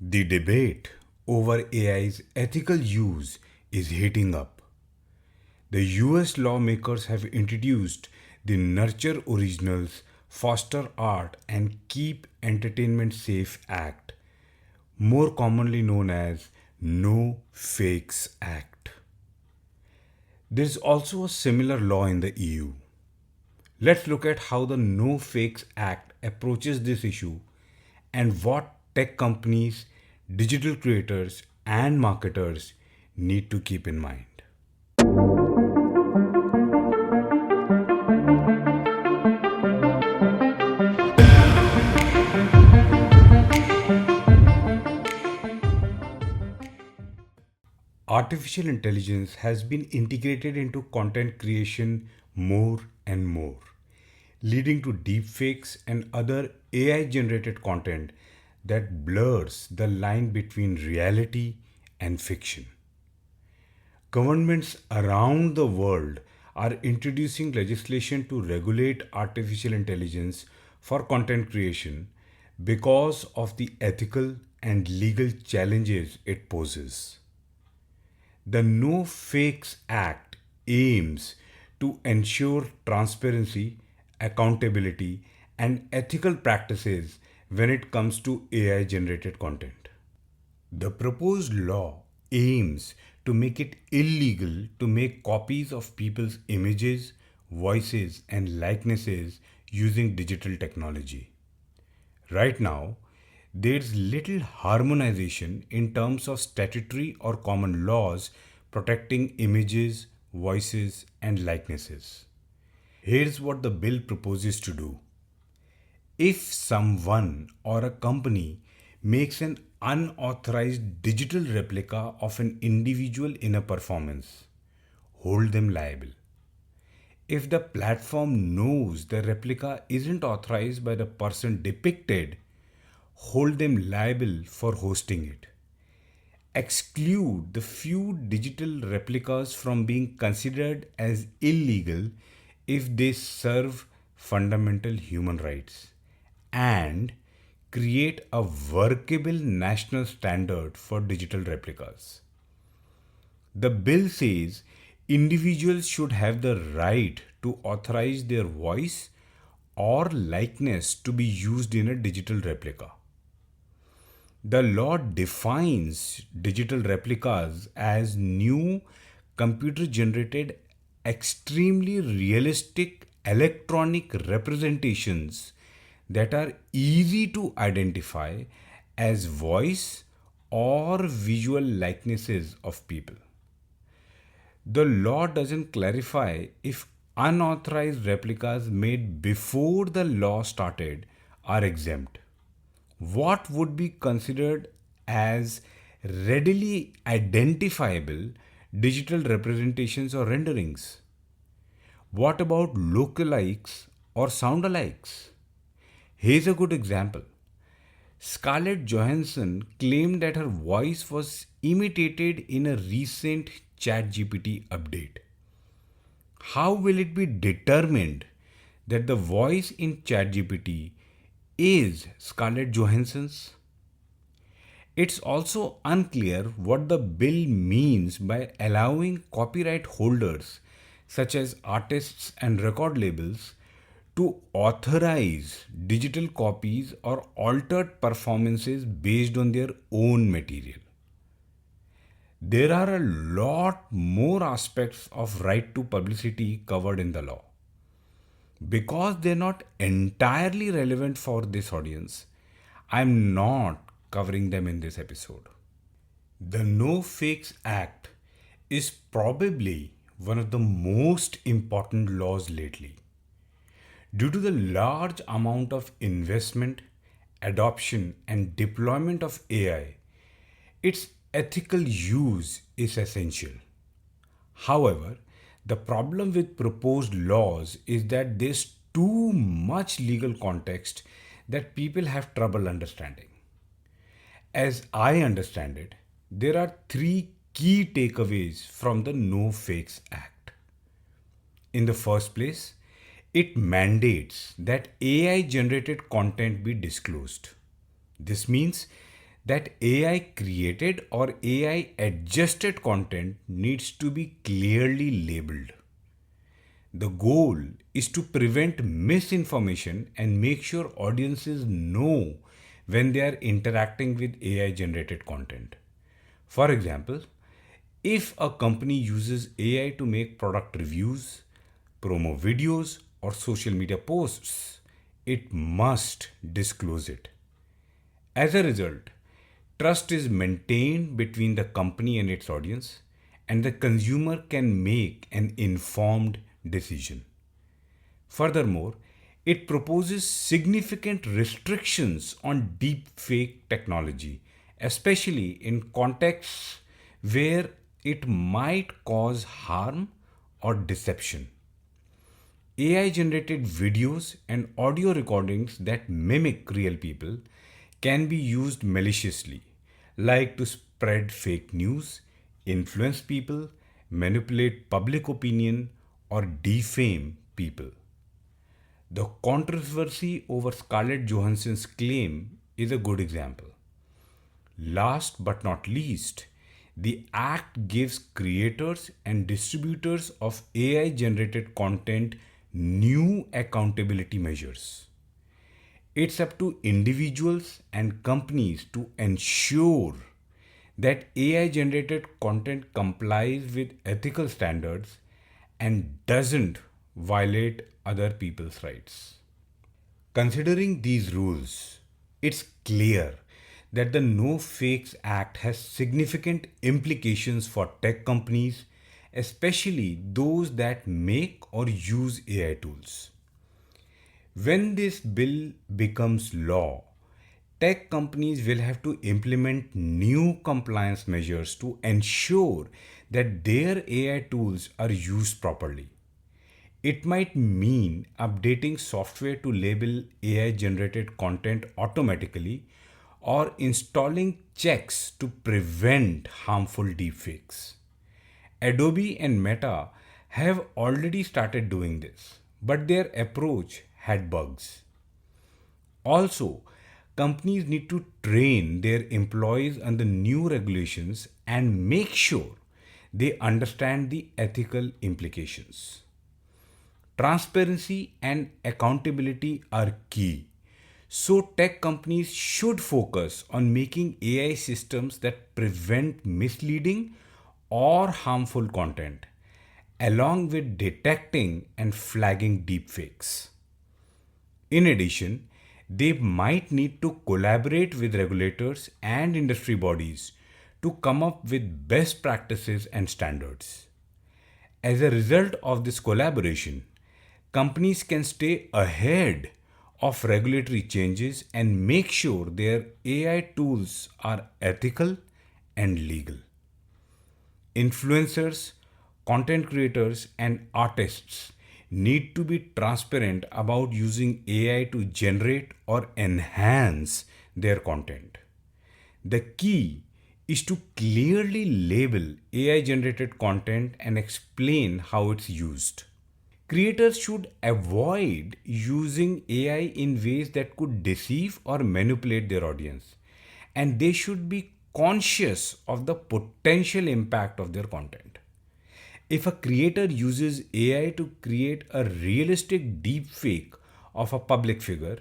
The debate over AI's ethical use is heating up. The US lawmakers have introduced the Nurture Originals, Foster Art, and Keep Entertainment Safe Act, more commonly known as No Fakes Act. There is also a similar law in the EU. Let's look at how the No Fakes Act approaches this issue and what tech companies, digital creators, and marketers need to keep in mind. Artificial intelligence has been integrated into content creation more and more, leading to deepfakes and other AI generated content that blurs the line between reality and fiction. Governments around the world are introducing legislation to regulate artificial intelligence for content creation because of the ethical and legal challenges it poses. The No Fakes Act aims to ensure transparency, accountability, and ethical practices when it comes to AI generated content. The proposed law aims to make it illegal to make copies of people's images, voices, and likenesses using digital technology. Right now, there's little harmonization in terms of statutory or common laws protecting images, voices, and likenesses. Here's what the bill proposes to do. If someone or a company makes an unauthorized digital replica of an individual in a performance, hold them liable. If the platform knows the replica isn't authorized by the person depicted, hold them liable for hosting it. Exclude the few digital replicas from being considered as illegal if they serve fundamental human rights, and create a workable national standard for digital replicas. The bill says individuals should have the right to authorize their voice or likeness to be used in a digital replica. The law defines digital replicas as new computer generated, extremely realistic electronic representations that are easy to identify as voice or visual likenesses of people. The law doesn't clarify if unauthorized replicas made before the law started are exempt. What would be considered as readily identifiable digital representations or renderings? What about lookalikes or soundalikes? Here's a good example. Scarlett Johansson claimed that her voice was imitated in a recent ChatGPT update. How will it be determined that the voice in ChatGPT is Scarlett Johansson's? It's also unclear what the bill means by allowing copyright holders, such as artists and record labels, to authorize digital copies or altered performances based on their own material. There are a lot more aspects of right to publicity covered in the law. Because they're not entirely relevant for this audience, I'm not covering them in this episode. The No Fakes Act is probably one of the most important laws lately. Due to the large amount of investment, adoption, and deployment of AI, its ethical use is essential. However, the problem with proposed laws is that there's too much legal context that people have trouble understanding. As I understand it, there are three key takeaways from the No Fakes Act. In the first place, it mandates that AI generated content be disclosed. This means that AI created or AI adjusted content needs to be clearly labeled. The goal is to prevent misinformation and make sure audiences know when they are interacting with AI generated content. For example, if a company uses AI to make product reviews, promo videos, or social media posts, it must disclose it. As a result, trust is maintained between the company and its audience, and the consumer can make an informed decision. Furthermore, it proposes significant restrictions on deepfake technology, especially in contexts where it might cause harm or deception. AI generated videos and audio recordings that mimic real people can be used maliciously, like to spread fake news, influence people, manipulate public opinion, or defame people. The controversy over Scarlett Johansson's claim is a good example. Last but not least, the Act gives creators and distributors of AI generated content new accountability measures. It's up to individuals and companies to ensure that AI generated content complies with ethical standards and doesn't violate other people's rights. Considering these rules, it's clear that the No Fakes Act has significant implications for tech companies, especially those that make or use AI tools. When this bill becomes law, tech companies will have to implement new compliance measures to ensure that their AI tools are used properly. It might mean updating software to label AI generated content automatically or installing checks to prevent harmful deepfakes. Adobe and Meta have already started doing this, but their approach had bugs. Also, companies need to train their employees on the new regulations and make sure they understand the ethical implications. Transparency and accountability are key. So, tech companies should focus on making AI systems that prevent misleading or harmful content, along with detecting and flagging deepfakes. In addition, they might need to collaborate with regulators and industry bodies to come up with best practices and standards. As a result of this collaboration, companies can stay ahead of regulatory changes and make sure their AI tools are ethical and legal. Influencers, content creators, and artists need to be transparent about using AI to generate or enhance their content. The key is to clearly label AI generated content and explain how it's used. Creators should avoid using AI in ways that could deceive or manipulate their audience, and they should be conscious of the potential impact of their content. If a creator uses AI to create a realistic deepfake of a public figure,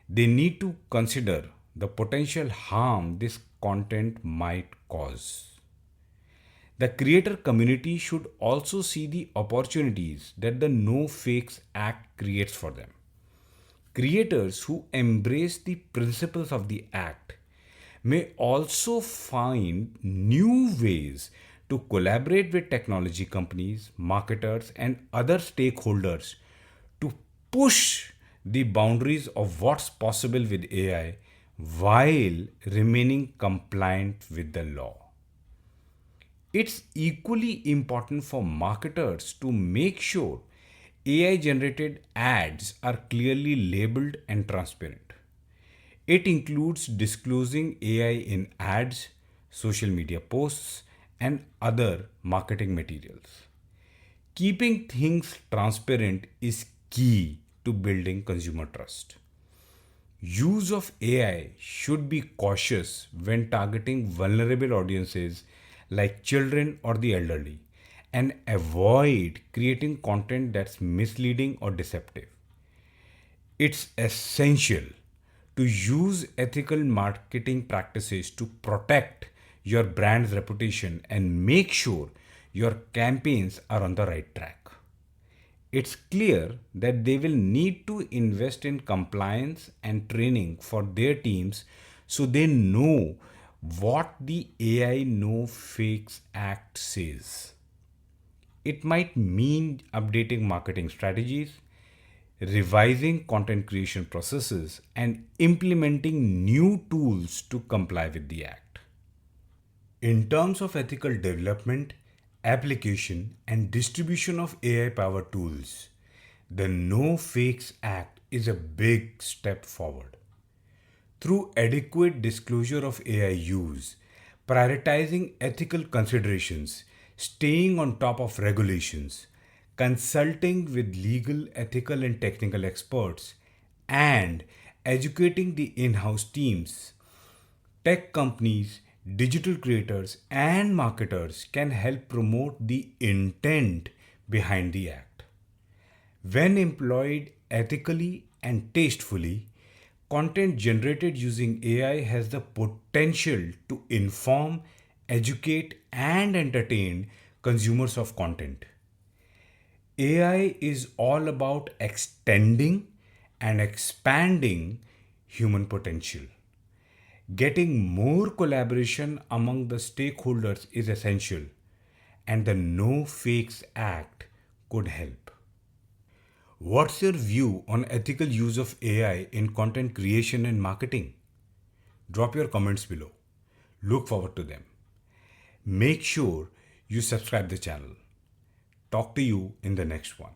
they need to consider the potential harm this content might cause. The creator community should also see the opportunities that the No Fakes Act creates for them. Creators who embrace the principles of the Act may also find new ways to collaborate with technology companies, marketers, and other stakeholders to push the boundaries of what's possible with AI while remaining compliant with the law. It's equally important for marketers to make sure AI generated ads are clearly labeled and transparent. It includes disclosing AI in ads, social media posts, and other marketing materials. Keeping things transparent is key to building consumer trust. Use of AI should be cautious when targeting vulnerable audiences like children or the elderly, and avoid creating content that's misleading or deceptive. It's essential to use ethical marketing practices to protect your brand's reputation and make sure your campaigns are on the right track. It's clear that they will need to invest in compliance and training for their teams so they know what the AI No Fakes Act says. It might mean updating marketing strategies, revising content creation processes, and implementing new tools to comply with the Act. In terms of ethical development, application, and distribution of AI powered tools, the No Fakes Act is a big step forward. Through adequate disclosure of AI use, prioritizing ethical considerations, staying on top of regulations, consulting with legal, ethical, and technical experts, and educating the in house teams, tech companies, digital creators, and marketers can help promote the intent behind the act. When employed ethically and tastefully, content generated using AI has the potential to inform, educate, and entertain consumers of content. AI is all about extending and expanding human potential. Getting more collaboration among the stakeholders is essential, and the No Fakes Act could help. What's your view on ethical use of AI in content creation and marketing? Drop your comments below. Look forward to them. Make sure you subscribe the channel. Talk to you in the next one.